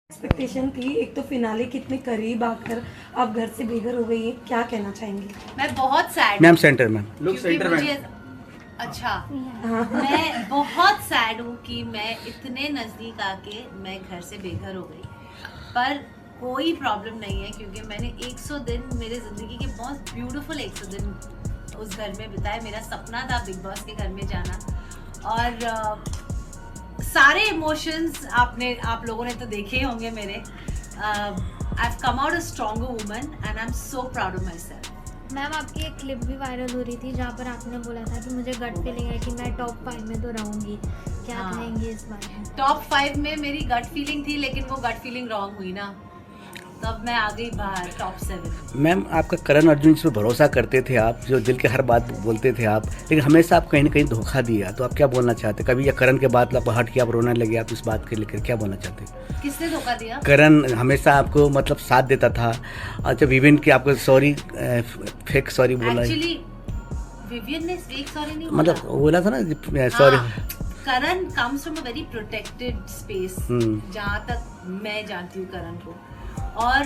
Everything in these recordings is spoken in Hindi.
एक्सपेक्टेशन थी, एक तो फिनाले कितने करीब आकर आप घर से बेघर हो गई है, क्या कहना चाहेंगी? मैं बहुत sad ma'am centre ma'am look centre में अच्छा हाँ। मैं बहुत सैड हूँ कि मैं इतने नज़दीक आके मैं घर से बेघर हो गई, पर कोई प्रॉब्लम नहीं है क्योंकि मैंने 100 दिन मेरे ज़िंदगी के बहुत ब्यूटीफुल 100 दिन उस घर में बिताए। मेरा सपना था बिग बॉस के घर में जाना और सारे इमोशंस आप लोगों ने तो देखे ही होंगे मेरे। I have come out a stronger woman and I am so proud of my self. Ma'am आपकी एक क्लिप भी वायरल हो रही थी जहाँ पर आपने बोला था कि मुझे गट फीलिंग है कि मैं टॉप 5 में तो रहूंगी, क्या हाँ। कहेंगी इस बारे में? टॉप 5 में मेरी गट फीलिंग थी, लेकिन वो गट फीलिंग रॉन्ग हुई ना, तब मैं आ गई बाहर टॉप 7। मैम आपका करण अर्जुन जिस पर भरोसा करते थे आप, जो दिल के हर बात बोलते थे आप, लेकिन हमेशा आप कहीं ना कहीं धोखा दिया, तो आप क्या बोलना चाहते? कभी या करण के बाद आप हट के आप रोने लगे, आप इस बात के लेकर क्या बोलना चाहते? किसने धोखा दिया? करण हमेशा आपको मतलब साथ देता था। अच्छा विविन की आपको सॉरी फेक सॉरी बोला, एक्चुअली विवियन ने फेक सॉरी नहीं मतलब बोला। बोला था ना sorry. Karan comes from a very protected space, जहाँ तक मैं जानती हूँ करण को। और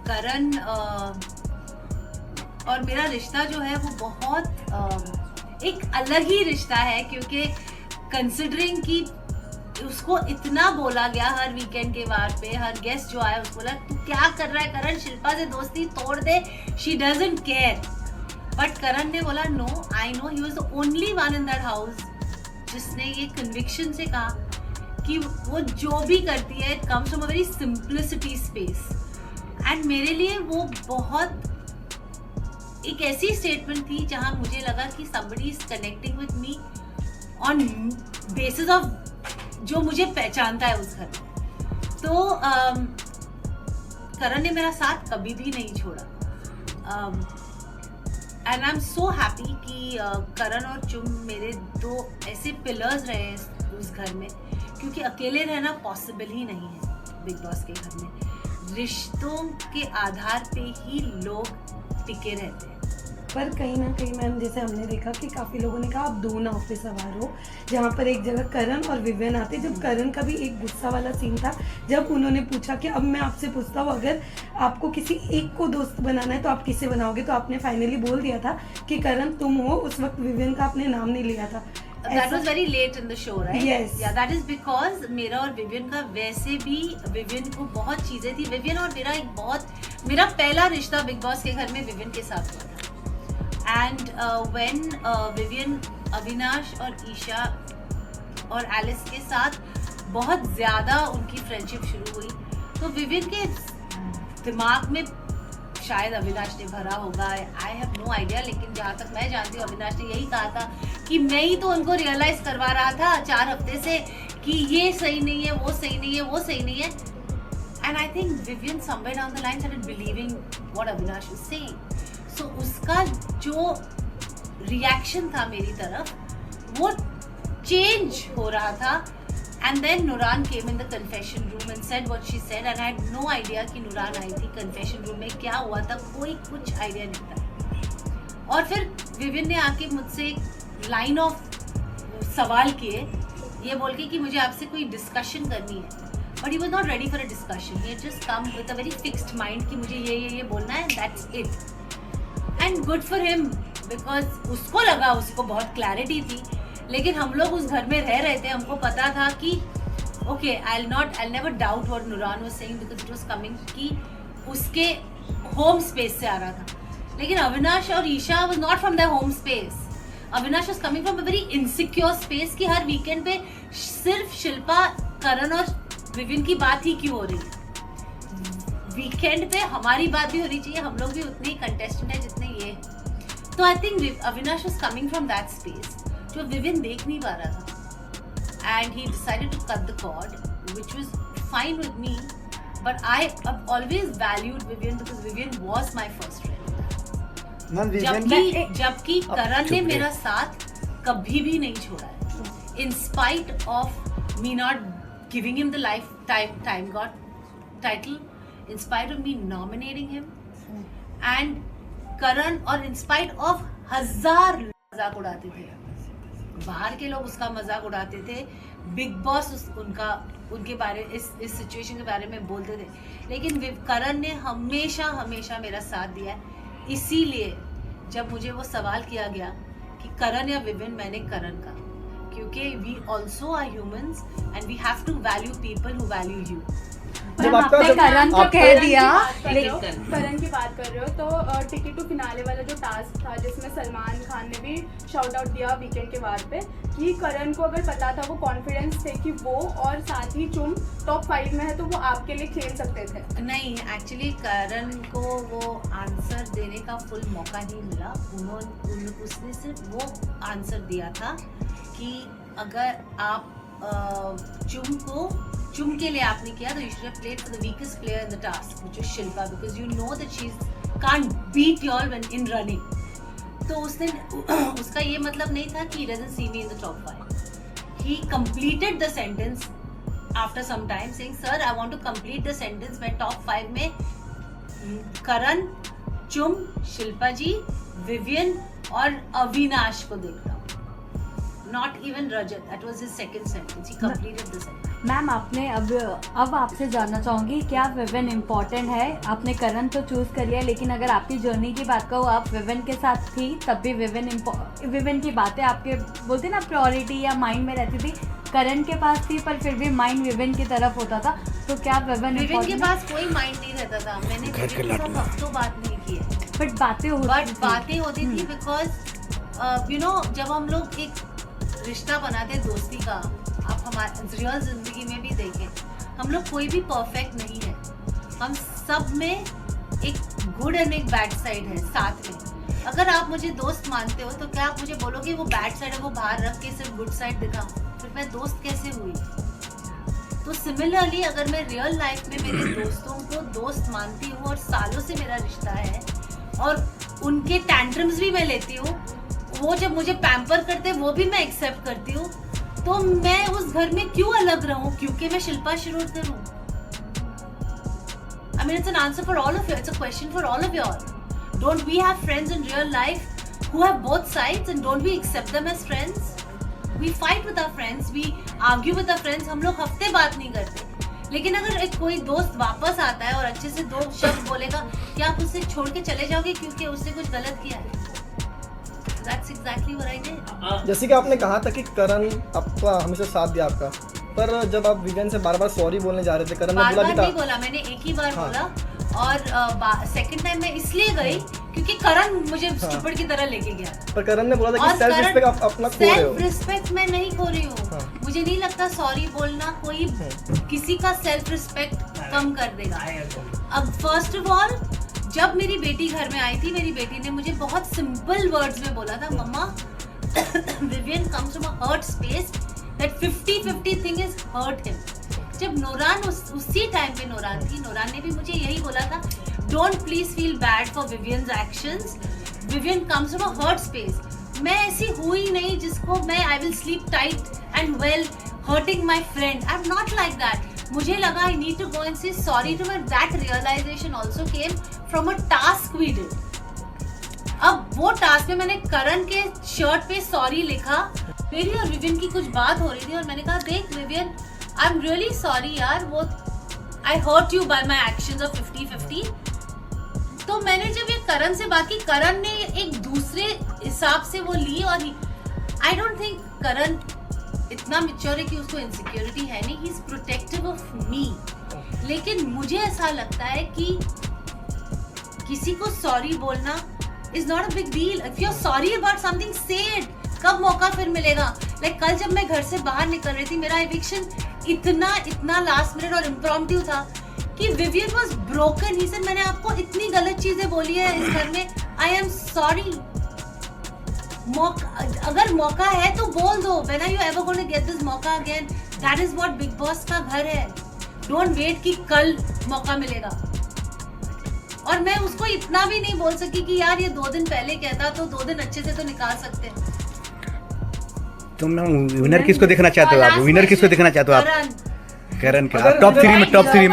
करण और मेरा रिश्ता जो है वो बहुत एक अलग ही रिश्ता है, क्योंकि कंसिडरिंग कि उसको इतना बोला गया हर वीकेंड के बार पे, हर गेस्ट जो आया उसको बोला तू क्या कर रहा है करण, शिल्पा से दोस्ती तोड़ दे, she doesn't care. But Karan ने बोला no, I know, he was the only one in that house जिसने ये कन्विक्शन से कहा कि वो जो भी करती है it comes from a very simplicity space. And मेरे लिए वो बहुत एक ऐसी स्टेटमेंट थी जहां मुझे लगा कि somebody is connecting with me on basis of जो मुझे पहचानता है उस घर में। तो करण ने मेरा साथ कभी भी नहीं छोड़ा and I am so happy कि करण और चुम मेरे दो ऐसे पिलर्स रहे उस घर में, क्योंकि अकेले रहना पॉसिबल ही नहीं है बिग बॉस के घर में। रिश्तों के आधार पे ही लोग टिके रहते हैं। पर कहीं ना कहीं मैम जैसे हमने देखा कि काफ़ी लोगों ने कहा आप दो नाव पे सवार हो, जहाँ पर एक जगह करण और विवियन आते। जब करण का भी एक गुस्सा वाला सीन था, जब उन्होंने पूछा कि अब मैं आपसे पूछता हूँ अगर आपको किसी एक को दोस्त बनाना है तो आप किसे बनाओगे, तो आपने फाइनली बोल दिया था कि करण तुम हो। उस वक्त विवियन का आपने नाम नहीं लिया था। That was very late in the show, right? Yes. Yeah, that is because मेरा और विवियन का वैसे भी विवियन को बहुत चीजें थी। विवियन और मेरा पहला रिश्ता बिग बॉस के घर में विवियन के साथ हुआ था। एंड व्हेन विवियन अविनाश और ईशा और एलिस के साथ बहुत ज्यादा उनकी फ्रेंडशिप शुरू हुई, तो विवियन के दिमाग में शायद अविनाश ने भरा होगा, आई हैव नो आइडिया, लेकिन जहाँ तक मैं जानती हूँ अविनाश ने यही कहा था कि मैं ही तो उनको रियलाइज करवा रहा था 4 हफ्ते से कि ये सही नहीं है, वो सही नहीं है, वो सही नहीं है। And I think Vivian somewhere down the line started believing what Avinash was saying. So उसका जो रिएक्शन था मेरी तरफ वो चेंज हो रहा था। And then Nuran came in the confession room and said what she said, and I had no idea कि Nuran आई थी confession room में, क्या हुआ था कोई कुछ आइडिया नहीं था। और फिर विवियन ने आके मुझसे एक लाइन ऑफ सवाल किए, ये बोल के कि मुझे आपसे कोई डिस्कशन करनी है, but he was not ready for a discussion, he had just come with a very fixed mind कि मुझे ये बोलना है, that's it. And good for him, because उसको लगा उसको बहुत क्लैरिटी थी, लेकिन हम लोग उस घर में रह रहे थे, हमको पता था कि okay I never doubt what Nooran was saying because it was coming कि उसके होम स्पेस से आ रहा था। लेकिन अविनाश और Isha was not from the home space, Avinash was coming from a very insecure space कि हर वीकेंड पे सिर्फ शिल्पा, करण और विवियन की बात ही क्यों हो रही है, वीकेंड पे हमारी बात भी होनी चाहिए, हम लोग भी उतने ही कंटेस्टेंट है जितने ये हैं। तो I think Avinash was coming from that space जो विवियन देख नहीं पा रहा था, and he decided to cut the cord which was fine with me, but I have always valued Vivian because Vivian was my first friend. जबकि करण ने मेरा साथ कभी भी नहीं छोड़ा है, in spite of me not giving him the lifetime god title, in spite of me nominating him, and Karan और इन स्पाइट ऑफ 1000 मजाक उड़ाते थे, बाहर के लोग उसका मजाक उड़ाते थे, बिग बॉस उनके बारे इस सिचुएशन के बारे में बोलते थे, लेकिन करण ने हमेशा हमेशा मेरा साथ दिया है। इसीलिए जब मुझे वो सवाल किया गया कि करण या विविन, मैंने करण का, क्योंकि we also are humans and we have to value people who value you. जब आपने करण को कह दिया, लेकिन करण की बात कर रहे हो तो टिकट टू फिनाले वाला जो टास्क था जिसमें सलमान खान ने भी शाउट आउट दिया वीकेंड के वार पे कि करण को अगर पता था, वो कॉन्फिडेंस थे कि वो और साथ ही चुम टॉप 5 में है तो वो आपके लिए खेल सकते थे। नहीं, एक्चुअली करण को वो आंसर देने का फुल मौका नहीं मिला। उसने सिर्फ वो आंसर दिया था कि अगर आप चुम के लिए आपने किया तो you should have played for the weakest player in the task which is Shilpa, because you know that she can't beat you all when in running. तो उसने उसका ये मतलब नहीं था कि he doesn't see me in the top 5. He completed the sentence after some time saying, sir, I want to complete the sentence. मैं top 5 में करण, चुम, शिल्पा जी, विवियन और अविनाश को देखता हूँ। Not even Rajat. That was his second sentence. He completed the sentence. Ma'am आपने अब आपसे जानना चाहूँगी, क्या विविन इम्पोर्टेंट है? आपने करण तो चूज कर लिया, लेकिन अगर आपकी जर्नी की बात करो, आप विविन के साथ थी तब भी विविन की बातें आपके बोलते ना प्रायोरिटी या माइंड में रहती थी, करण के पास थी पर फिर भी माइंड विविन की तरफ होता था, तो क्या विविन के पास कोई माइंड नहीं रहता था। मैंने विविन के साथ हफ्तों बात नहीं की है, बट बातें होती थी बिकॉज यू नो जब हम लोग एक रिश्ता बनाते दोस्ती का, आप हमारे रियल जिंदगी में भी देखें, हम लोग कोई भी परफेक्ट नहीं है। हम सब में एक गुड एंड एक बैड साइड है साथ में। अगर आप मुझे दोस्त मानते हो तो क्या आप मुझे बोलोगे वो बैड साइड है वो बाहर रख के सिर्फ गुड साइड दिखा, फिर मैं दोस्त कैसे हुई? तो सिमिलरली अगर मैं रियल लाइफ में मेरे दोस्तों को दोस्त मानती हूँ और सालों से मेरा रिश्ता है और उनके टैंट्रम्स भी मैं लेती हूँ, वो जब मुझे पैम्पर करते हैं वो भी मैं एक्सेप्ट करती हूँ, तो मैं उस घर में क्यों अलग रहूं? क्योंकि मैं शिल्पा शिरोडकर हूँ। I mean, it's an answer for all of you. It's a question for all of you all. Don't we have friends in real life who have both sides and don't we accept them as friends? We fight with our friends, we argue with our friends. हम लोग हफ्ते बात नहीं करते, लेकिन अगर एक कोई दोस्त वापस आता है और अच्छे से 2 शब्द बोलेगा, क्या आप उससे छोड़ के चले जाओगे क्योंकि उसने कुछ गलत किया है? That's exactly what I did. जैसे कि आपने कहा था कि करण आपका हमेशा साथ दिया आपका, पर जब आप विवियन से बार-बार सॉरी बोलने जा रहे थे, करण ने बोला कि नहीं बोला, मैंने एक ही बार बोला और सेकंड टाइम मैं इसलिए गई क्योंकि करण मुझे स्टूपिड की तरह लेके गया। पर करण ने बोला था कि सेल्फ रिस्पेक्ट आप अपना खो रहे हो। सेल्फ रिस्पेक्ट मैं नहीं खो रही हूँ। मुझे नहीं लगता सॉरी बोलना कोई किसी का सेल्फ रिस्पेक्ट कम कर देगा। अब फर्स्ट ऑफ ऑल जब मेरी बेटी घर में आई थी, मेरी बेटी ने मुझे बहुत सिंपल वर्ड्स में बोला था, mamma Vivian comes from a hurt space, that 50-50 thing is hurt him. जब नूरान उसी टाइम पे नूरान थी, नूरान ने भी मुझे यही बोला था, don't please feel bad for Vivian's actions, Vivian comes from a hurt space. मैं ऐसी हुई नहीं जिसको मैं I will sleep tight and well hurting my friend. I am not like that. मुझे लगा I need to go and say sorry to my, that realization also came from a task we did. अब वो टास्क में मैंने करण के शर्ट पे सॉरी लिखा, मेरी और विवियन की कुछ बात हो रही थी और मैंने कहा देख Vivian, I am really sorry यार, वो I hurt you by my actions of 50-50। तो मैंने जब ये करण से बात की, करण ने एक दूसरे हिसाब से वो ली और आई डोंट थिंक करण इतना मैच्योर है कि उसको इनसिक्योरिटी है नहीं, he is protective of me. लेकिन मुझे ऐसा लगता है कि किसी को सॉरी बोलना is not a big deal. If you are sorry about something, say it. कब मौका फिर मिलेगा? लाइक कल जब मैं घर से बाहर निकल रही थी, मेरा एविक्शन इतना लास्ट मिनट और इम्प्रॉम्प्टू था कि Vivian was broken. He said मैंने आपको इतनी गलत चीजें बोली है इस घर में, आई एम सॉरी। अगर मौका है तो बोल दो। When are you ever going to get this मौका again? That is what Bigg Boss का घर है। डोंट वेट कि कल मौका मिलेगा। और मैं उसको इतना भी नहीं बोल सकी कि यार ये 2 दिन पहले कहता तो 2 दिन अच्छे से तो निकाल सकते हैं। तो मैम विनर किसको देखना चाहते हो आप? विनर किसको देखना चाहते हो आप? करण का टॉप 3 में top 3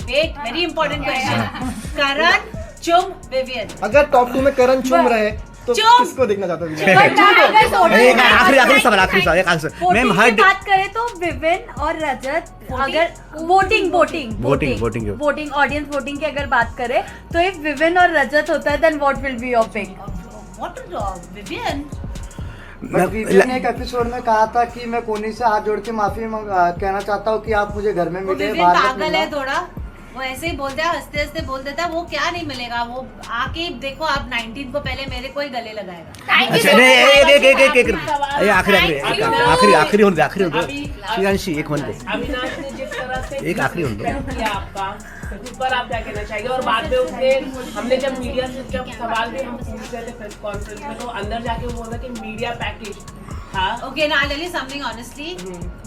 wait, very important question. Karan, Chum, Vivian. अगर टॉप 2 में करण चुम रहे तो चुप! किसको देखना चाहते हो विवेन? But अगर सोनल एक की आखिरी बात आखिरी करें- सवाल आखिरी सवाल एक आखिरी सवाल मैम वोटिंग हर की बात करें तो विवेन और रजत अगर वोटिंग ऑडियंस वोटिंग की अगर बात करें तो इफ विवेन और रजत होता है then what will be your pick? What Vivian? But Vivian ने एक एपिसोड में कहा था कि मैं कोनी से हाथ जोड़ के माफी कहना चाहता हूँ कि आप मुझे घर में वो मिले, विविन बाहर मत पागल है मिलना। थोड़ा, वो ऐसे ही बोलता है, हंसते हंसते बोल देता है, वो क्या नहीं मिलेगा, वो आके देखो आप 19 को पहले मेरे को ही गले लगाएगा। अच्छा नहीं एक आखिरी होने दो श्रियांशी एक होने दो अविनाश ने जिस तरह से एक आखिरी होने दो किया आपका, उस पर आप क्या कहना चाहिए? और बाद में उसने हमने जब मीडिया से जब सवाल भी हम पूछ रहे थे प्रेस कॉन्फ्रेंस में, तो अंदर जाके वो बोल रहा कि मीडिया पैकेज था। ओके ना टेल यू समथिंग ऑनेस्टली,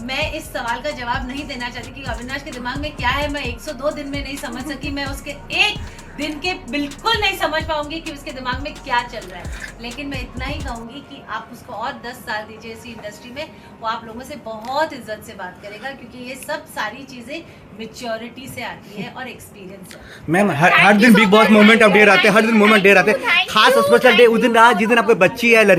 मैं इस सवाल का जवाब नहीं देना चाहती कि अविनाश के दिमाग में क्या है। मैं 102 दिन में नहीं समझ सकी, मैं उसके एक दिन के बिल्कुल नहीं समझ पाऊंगी कि उसके दिमाग में क्या चल रहा है। लेकिन मैं इतना ही कहूंगी कि आप उसको और 10 साल दीजिए इसी इंडस्ट्री में, वो आप लोगों से बहुत इज्जत से बात करेगा, क्योंकि ये सब सारी चीजें मैच्योरिटी से आती है और एक्सपीरियंस से। मैम हर दिन बिग बॉस मोमेंट अपडेट आते हैं, हर दिन मोमेंट डे आते हैं, खास स्पेशल डे उस दिन जिस दिन आपकी बच्ची है लड़की